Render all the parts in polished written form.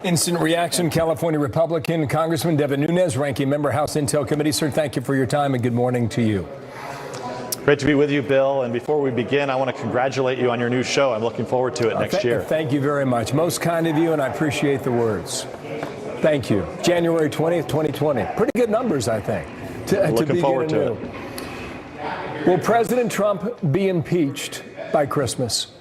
Instant reaction, California Republican Congressman Devin Nunes, Ranking Member, House Intel Committee. Sir, thank you for your time and good morning to you. Great to be with you, Bill. And before we begin, I want to congratulate you on your new show. I'm looking forward to it next year. Thank you very much. Most kind of you, and I appreciate the words. Thank you. January 20th, 2020. Pretty good numbers, I think. Looking forward to it. Will President Trump be impeached by Christmas?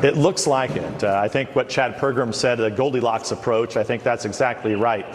It looks like it. I think what Chad Pergram said, the Goldilocks approach, I think that's exactly right.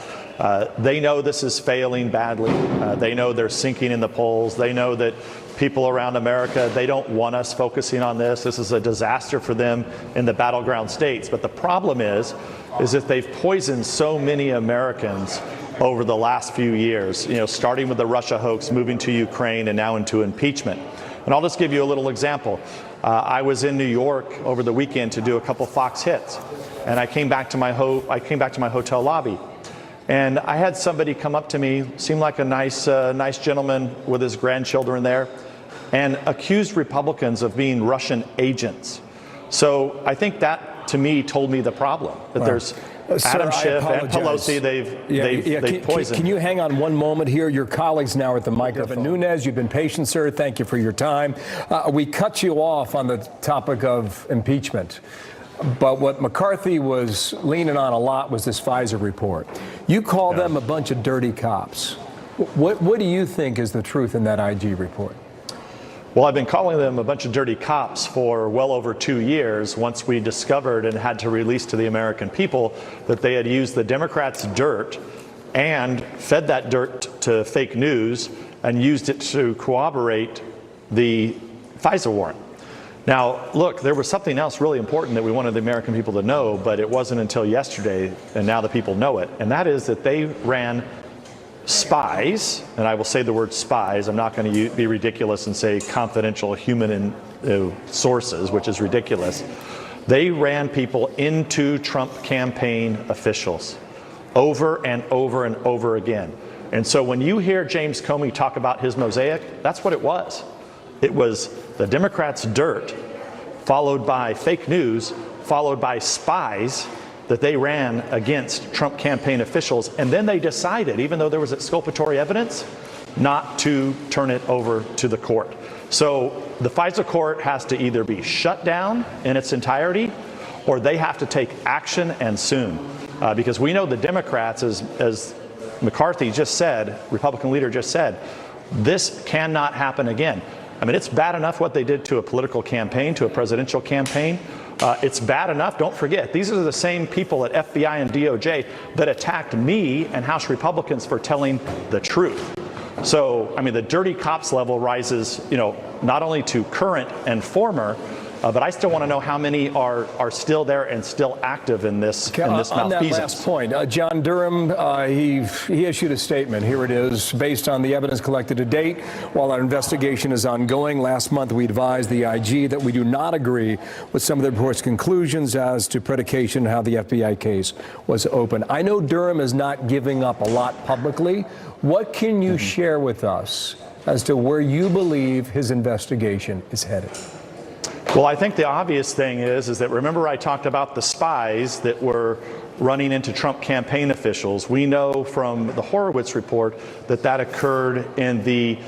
They know this is failing badly. They know they're sinking in the polls. They know that people around America, they don't want us focusing on this. This is a disaster for them in the battleground states. But the problem is that they've poisoned so many Americans over the last few years, starting with the Russia hoax, moving to Ukraine, and now into impeachment. And I'll just give you a little example. I was in New York over the weekend to do a couple Fox hits, and I came back to my hotel lobby, and I had somebody come up to me, seemed like a nice gentleman with his grandchildren there, and accused Republicans of being Russian agents. So I think that, to me, told me the problem, that there's Adam Schiff and Pelosi, they've poisoned. Can you hang on one moment here? Your colleagues now at the microphone. Devin Nunes, you've been patient, sir. Thank you for your time. We cut you off on the topic of impeachment. But what McCarthy was leaning on a lot was this FISA report. You call them a bunch of dirty cops. What do you think is the truth in that IG report? Well, I've been calling them a bunch of dirty cops for well over 2 years once we discovered and had to release to the American people that they had used the Democrats' dirt and fed that dirt to fake news and used it to corroborate the FISA warrant. Now, look, there was something else really important that we wanted the American people to know, but it wasn't until yesterday, and now the people know it, and that is that they ran spies, and I will say the word spies. I'm not going to be ridiculous and say confidential human sources, which is ridiculous. They ran people into Trump campaign officials over and over and over again. And so when you hear James Comey talk about his mosaic, that's what it was. It was the Democrats' dirt, followed by fake news, followed by spies that they ran against Trump campaign officials, and then they decided, even though there was exculpatory evidence, not to turn it over to the court. So the FISA court has to either be shut down in its entirety, or they have to take action, and soon. Because we know the Democrats, as McCarthy just said, Republican leader just said, this cannot happen again. I mean, it's bad enough what they did to a political campaign, to a presidential campaign. It's bad enough. Don't forget, these are the same people at FBI and DOJ that attacked me and House Republicans for telling the truth. So, I mean, the dirty cops level rises, not only to current and former, but I still want to know how many are still there and still active in this malfeasance. On that last point, John Durham, he issued a statement. Here it is. Based on the evidence collected to date, while our investigation is ongoing, last month we advised the IG that we do not agree with some of the report's conclusions as to predication how the FBI case was opened. I know Durham is not giving up a lot publicly. What can you share with us as to where you believe his investigation is headed? Well, I think the obvious thing is that, remember I talked about the spies that were running into Trump campaign officials. We know from the Horowitz report that occurred in the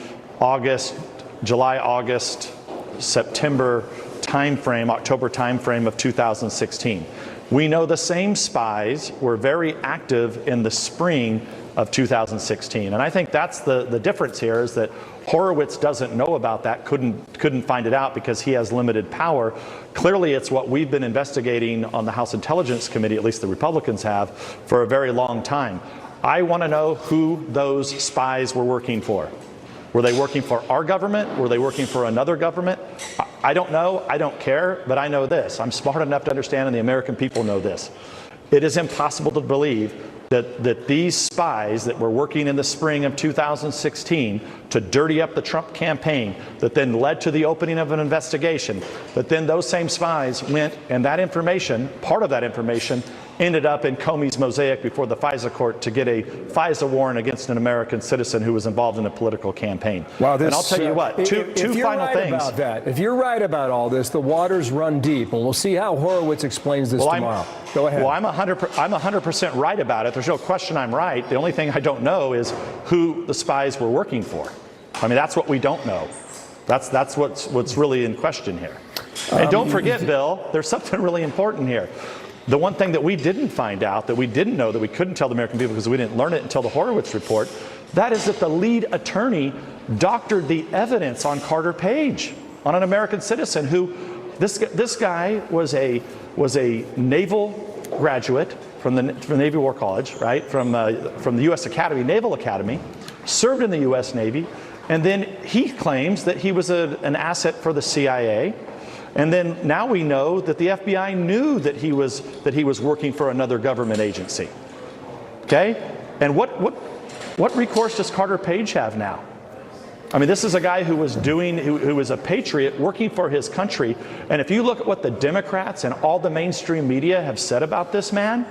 July, August, September timeframe, October timeframe of 2016. We know the same spies were very active in the spring of 2016. And I think that's the difference here, is that Horowitz doesn't know about that, couldn't find it out because he has limited power. Clearly, it's what we've been investigating on the House Intelligence Committee, at least the Republicans have, for a very long time. I want to know who those spies were working for. Were they working for our government? Were they working for another government? I don't know. I don't care. But I know this. I'm smart enough to understand, and the American people know this. It is impossible to believe that these spies that were working in the spring of 2016 to dirty up the Trump campaign, that then led to the opening of an investigation, that then those same spies went, and that information, part of that information, ended up in Comey's mosaic before the FISA court to get a FISA warrant against an American citizen who was involved in a political campaign. Wow, and I'll tell you what, two final things. If you're right about all this, the waters run deep, and we'll see how Horowitz explains this tomorrow. Go ahead. Well, I'm 100% right about it. There's no question I'm right. The only thing I don't know is who the spies were working for. I mean, that's what we don't know. That's what's really in question here. And don't forget, Bill, there's something really important here. The one thing that we didn't find out, that we didn't know, that we couldn't tell the American people because we didn't learn it until the Horowitz report, that is that the lead attorney doctored the evidence on Carter Page, on an American citizen who, this guy was a naval graduate from the Navy War College, right, from the U.S. Academy, Naval Academy, served in the U.S. Navy, and then he claims that he was an asset for the CIA. And then now we know that the FBI knew that he was working for another government agency. Okay? And what recourse does Carter Page have now? I mean, this is a guy who was a patriot working for his country. And if you look at what the Democrats and all the mainstream media have said about this man,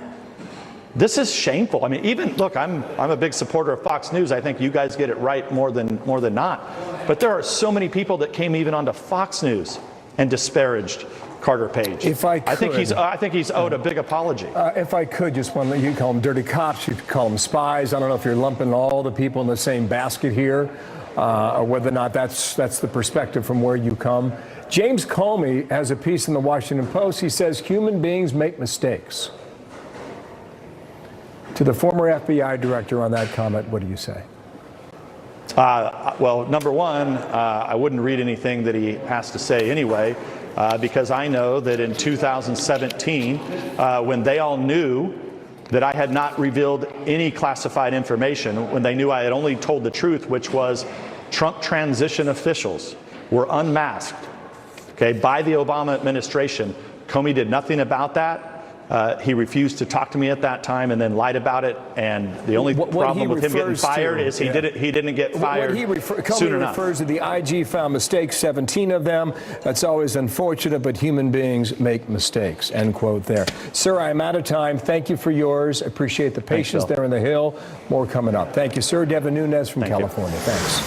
this is shameful. I mean, even look, I'm a big supporter of Fox News. I think you guys get it right more than not. But there are so many people that came even onto Fox News and disparaged Carter Page. If I could, I think he's owed a big apology. If I could, just one, you call them dirty cops, you call them spies. I don't know if you're lumping all the people in the same basket here, or whether or not that's the perspective from where you come. James Comey has a piece in the Washington Post. He says human beings make mistakes. To the former FBI director on that comment, what do you say? Well, number one, I wouldn't read anything that he has to say anyway, because I know that in 2017, when they all knew that I had not revealed any classified information, when they knew I had only told the truth, which was Trump transition officials were unmasked, okay, by the Obama administration, Comey did nothing about that. He refused to talk to me at that time and then lied about it. And the only problem with him getting fired is he didn't get fired soon enough. Comey refers to the IG found mistakes, 17 of them. That's always unfortunate, but human beings make mistakes, end quote there. Sir, I'm out of time. Thank you for yours. Appreciate the patience there in the Hill. More coming up. Thank you, sir. Devin Nunes from California. Thanks.